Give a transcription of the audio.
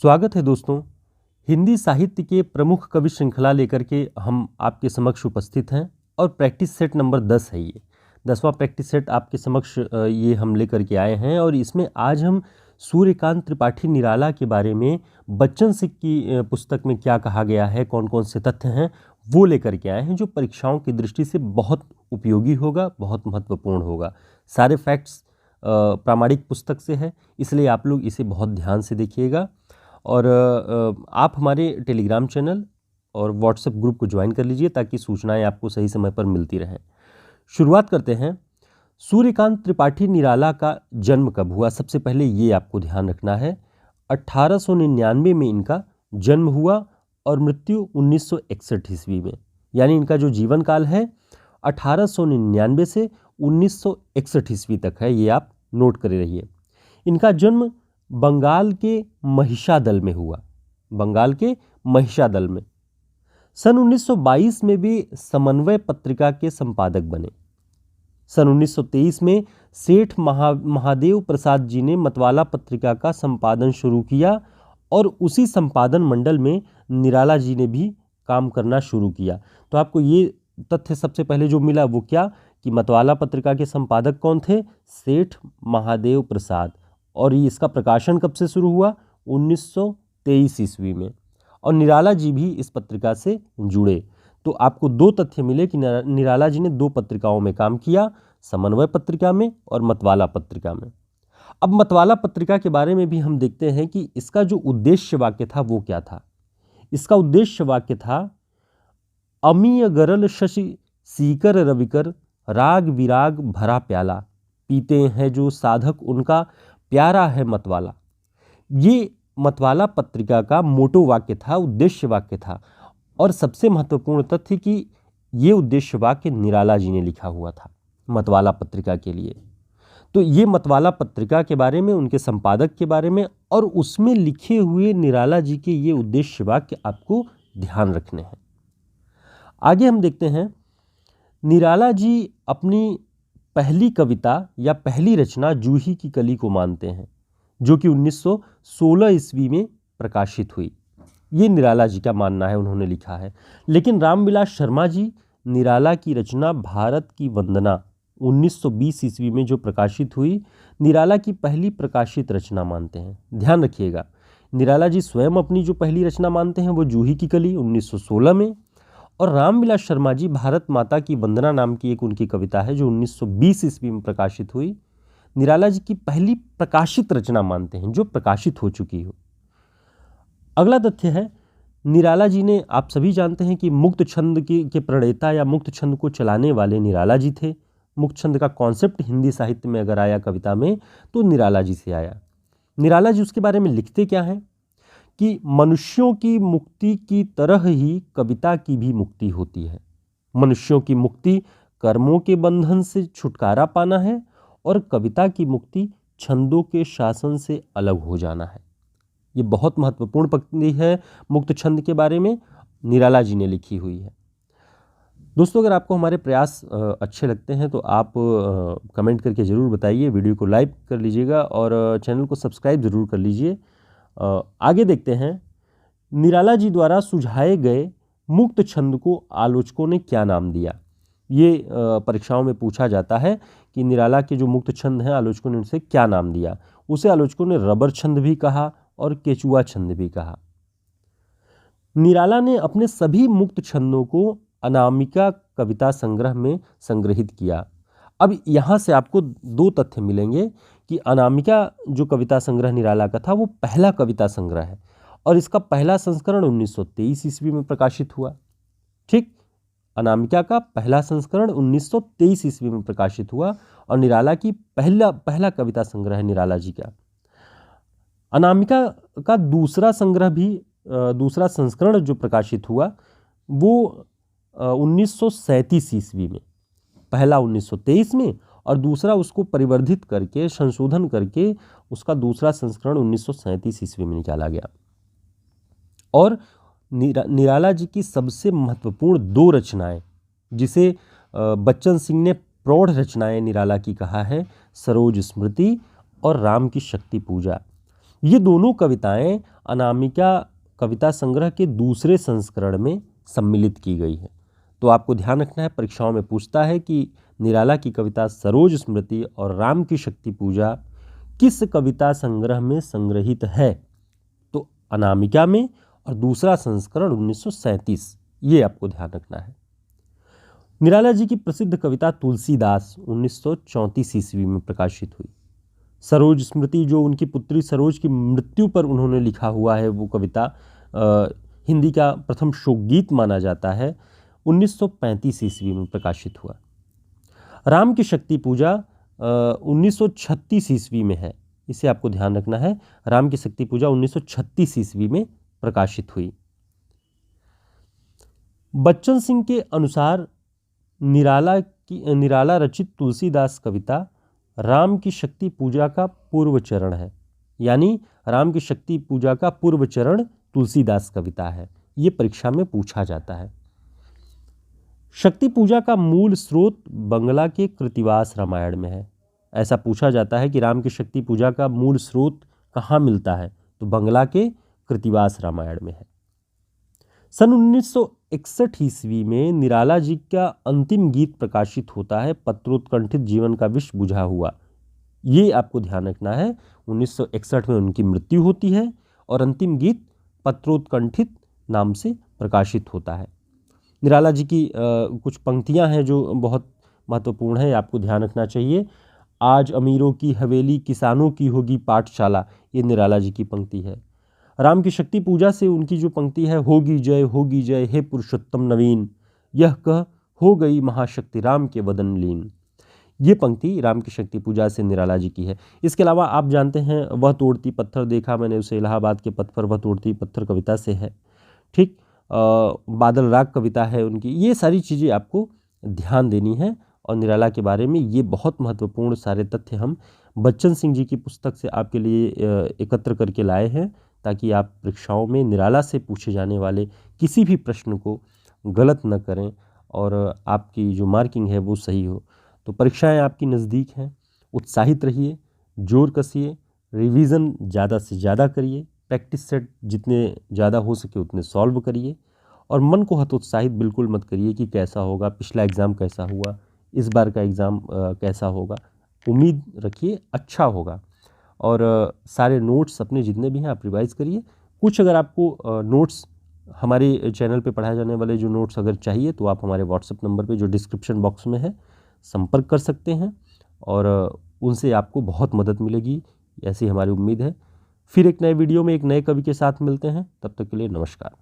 स्वागत है दोस्तों। हिंदी साहित्य के प्रमुख कवि श्रृंखला लेकर के हम आपके समक्ष उपस्थित हैं और प्रैक्टिस सेट नंबर 10 है। ये 10वां प्रैक्टिस सेट आपके समक्ष ये हम लेकर के आए हैं और इसमें आज हम सूर्यकांत त्रिपाठी निराला के बारे में बच्चन सिंह की पुस्तक में क्या कहा गया है, कौन कौन से तथ्य हैं, वो लेकर के आए हैं जो परीक्षाओं की दृष्टि से बहुत उपयोगी होगा, बहुत महत्वपूर्ण होगा। सारे फैक्ट्स प्रामाणिक पुस्तक से है, इसलिए आप लोग इसे बहुत ध्यान से देखिएगा और आप हमारे टेलीग्राम चैनल और व्हाट्सएप ग्रुप को ज्वाइन कर लीजिए ताकि सूचनाएं आपको सही समय पर मिलती रहें। शुरुआत करते हैं। सूर्यकांत त्रिपाठी निराला का जन्म कब हुआ, सबसे पहले ये आपको ध्यान रखना है। 1899 में इनका जन्म हुआ और मृत्यु 1961 ईस्वी में, यानी इनका जो जीवन काल है 1899 से 1961 ईस्वी तक है, ये आप नोट करे रहिए। इनका जन्म बंगाल के महिषादल में हुआ, बंगाल के महिषादल में। सन 1922 में भी समन्वय पत्रिका के संपादक बने। सन 1923 में सेठ महादेव प्रसाद जी ने मतवाला पत्रिका का संपादन शुरू किया और उसी संपादन मंडल में निराला जी ने भी काम करना शुरू किया। तो आपको ये तथ्य सबसे पहले जो मिला वो क्या कि मतवाला पत्रिका के संपादक कौन थे, सेठ महादेव प्रसाद। और ये इसका प्रकाशन कब से शुरू हुआ, 1923 ईस्वी में, और निराला जी भी इस पत्रिका से जुड़े। तो आपको दो तथ्य मिले कि निराला जी ने दो पत्रिकाओं में काम किया, समन्वय पत्रिका में और मतवाला पत्रिका में। अब मतवाला पत्रिका के बारे में भी हम देखते हैं कि इसका जो उद्देश्य वाक्य था वो क्या था। इसका उद्देश्य वाक्य था, अमीय गरल शशि सीकर रविकर राग विराग भरा प्याला, पीते हैं जो साधक उनका प्यारा है मतवाला। ये मतवाला पत्रिका का मोटो वाक्य था, उद्देश्य वाक्य था। और सबसे महत्वपूर्ण तथ्य कि ये उद्देश्य वाक्य निराला जी ने लिखा हुआ था मतवाला पत्रिका के लिए। तो ये मतवाला पत्रिका के बारे में, उनके संपादक के बारे में और उसमें लिखे हुए निराला जी के ये उद्देश्य वाक्य आपको ध्यान रखने हैं। आगे हम देखते हैं, निराला जी अपनी पहली कविता या पहली रचना जूही की कली को मानते हैं, जो कि 1916 ईस्वी में प्रकाशित हुई। ये निराला जी का मानना है, उन्होंने लिखा है। लेकिन रामविलास शर्मा जी निराला की रचना भारत की वंदना 1920 ईस्वी में जो प्रकाशित हुई, निराला की पहली प्रकाशित रचना मानते हैं। ध्यान रखिएगा, निराला जी स्वयं अपनी जो पहली रचना मानते हैं वो जूही की कली 1916 में, और रामविलास शर्मा जी भारत माता की वंदना नाम की एक उनकी कविता है जो 1920 ईस्वी में प्रकाशित हुई, निराला जी की पहली प्रकाशित रचना मानते हैं जो प्रकाशित हो चुकी हो। अगला तथ्य है, निराला जी ने, आप सभी जानते हैं कि मुक्त छंद के प्रणेता या मुक्त छंद को चलाने वाले निराला जी थे। मुक्त छंद का कॉन्सेप्ट हिंदी साहित्य में अगर आया कविता में तो निराला जी से आया। निराला जी उसके बारे में लिखते क्या हैं कि मनुष्यों की मुक्ति की तरह ही कविता की भी मुक्ति होती है। मनुष्यों की मुक्ति कर्मों के बंधन से छुटकारा पाना है और कविता की मुक्ति छंदों के शासन से अलग हो जाना है। ये बहुत महत्वपूर्ण पंक्ति है, मुक्त छंद के बारे में निराला जी ने लिखी हुई है। दोस्तों, अगर आपको हमारे प्रयास अच्छे लगते हैं तो आप कमेंट करके ज़रूर बताइए, वीडियो को लाइक कर लीजिएगा और चैनल को सब्सक्राइब ज़रूर कर लीजिए। आगे देखते हैं, निराला जी द्वारा सुझाए गए मुक्त छंद को आलोचकों ने क्या नाम दिया। ये परीक्षाओं में पूछा जाता है कि निराला के जो मुक्त छंद हैं आलोचकों ने उनसे क्या नाम दिया। उसे आलोचकों ने रबर छंद भी कहा और केचुआ छंद भी कहा। निराला ने अपने सभी मुक्त छंदों को अनामिका कविता संग्रह में संग्रहित किया। अब यहाँ से आपको दो तथ्य मिलेंगे कि अनामिका जो कविता संग्रह निराला का था वो पहला कविता संग्रह है और इसका पहला संस्करण 1923 ईस्वी में प्रकाशित हुआ। ठीक, अनामिका का पहला संस्करण 1923 ईस्वी में प्रकाशित हुआ और निराला की पहला कविता संग्रह है निराला जी का। अनामिका का दूसरा संग्रह भी, दूसरा संस्करण जो प्रकाशित हुआ वो 1937 ईस्वी में, पहला 1923 में और दूसरा उसको परिवर्धित करके, संशोधन करके उसका दूसरा संस्करण 1937 ईस्वी में निकाला गया। और निराला जी की सबसे महत्वपूर्ण दो रचनाएं जिसे बच्चन सिंह ने प्रौढ़ रचनाएं निराला की कहा है सरोज स्मृति और राम की शक्ति पूजा। ये दोनों कविताएं अनामिका कविता संग्रह के दूसरे संस्करण में सम्मिलित की गई है। तो आपको ध्यान रखना है, परीक्षाओं में पूछता है कि निराला की कविता सरोज स्मृति और राम की शक्ति पूजा किस कविता संग्रह में संग्रहित है। तो अनामिका में, और दूसरा संस्करण 1937, ये आपको ध्यान रखना है। निराला जी की प्रसिद्ध कविता तुलसीदास 1934 ईस्वी में प्रकाशित हुई। सरोज स्मृति जो उनकी पुत्री सरोज की मृत्यु पर उन्होंने लिखा हुआ है, वो कविता हिंदी का प्रथम शोकगीत माना जाता है, 1935 ईस्वी में प्रकाशित हुआ। राम की शक्ति पूजा 1936 ईस्वी में है, इसे आपको ध्यान रखना है। राम की शक्ति पूजा 1936 ईस्वी में प्रकाशित हुई। बच्चन सिंह के अनुसार निराला रचित तुलसीदास कविता राम की शक्ति पूजा का पूर्व चरण है, यानी राम की शक्ति पूजा का पूर्व चरण तुलसीदास कविता है। ये परीक्षा में पूछा जाता है। शक्ति पूजा का मूल स्रोत बंगला के कृतिवास रामायण में है। ऐसा पूछा जाता है कि राम की शक्ति पूजा का मूल स्रोत कहाँ मिलता है, तो बंगला के कृतिवास रामायण में है। सन 1961 ईस्वी में निराला जी का अंतिम गीत प्रकाशित होता है, पत्रोत्कंठित जीवन का विष बुझा हुआ। ये आपको ध्यान रखना है, 1961 में उनकी मृत्यु होती है और अंतिम गीत पत्रोत्कंठित नाम से प्रकाशित होता है। निराला जी की कुछ पंक्तियां हैं जो बहुत महत्वपूर्ण है, आपको ध्यान रखना चाहिए। आज अमीरों की हवेली, किसानों की होगी पाठशाला, ये निराला जी की पंक्ति है। राम की शक्ति पूजा से उनकी जो पंक्ति है, होगी जय हे पुरुषोत्तम नवीन, यह कह हो गई महाशक्ति राम के वदन लीन। ये पंक्ति राम की शक्ति पूजा से निराला जी की है। इसके अलावा आप जानते हैं, वह तोड़ती पत्थर देखा मैंने उसे इलाहाबाद के पथ पर, वह तोड़ती पत्थर कविता से है। ठीक, बादल राग कविता है उनकी। ये सारी चीज़ें आपको ध्यान देनी है, और निराला के बारे में ये बहुत महत्वपूर्ण सारे तथ्य हम बच्चन सिंह जी की पुस्तक से आपके लिए एकत्र करके लाए हैं, ताकि आप परीक्षाओं में निराला से पूछे जाने वाले किसी भी प्रश्न को गलत न करें और आपकी जो मार्किंग है वो सही हो। तो परीक्षाएं आपकी नज़दीक हैं, उत्साहित रहिए, जोर कसिए, रिवीजन ज़्यादा से ज़्यादा करिए, प्रैक्टिस सेट जितने ज़्यादा हो सके उतने सॉल्व करिए, और मन को हतोत्साहित बिल्कुल मत करिए कि कैसा होगा, पिछला एग्ज़ाम कैसा हुआ, इस बार का एग्ज़ाम कैसा होगा। उम्मीद रखिए अच्छा होगा, और सारे नोट्स अपने जितने भी हैं आप रिवाइज़ करिए। कुछ अगर आपको नोट्स हमारे चैनल पे पढ़ाए जाने वाले जो नोट्स अगर चाहिए, तो आप हमारे व्हाट्सएप नंबर पे जो डिस्क्रिप्शन बॉक्स में है संपर्क कर सकते हैं, और उनसे आपको बहुत मदद मिलेगी, ऐसी हमारी उम्मीद है। फिर एक नए वीडियो में एक नए कवि के साथ मिलते हैं, तब तक के लिए नमस्कार।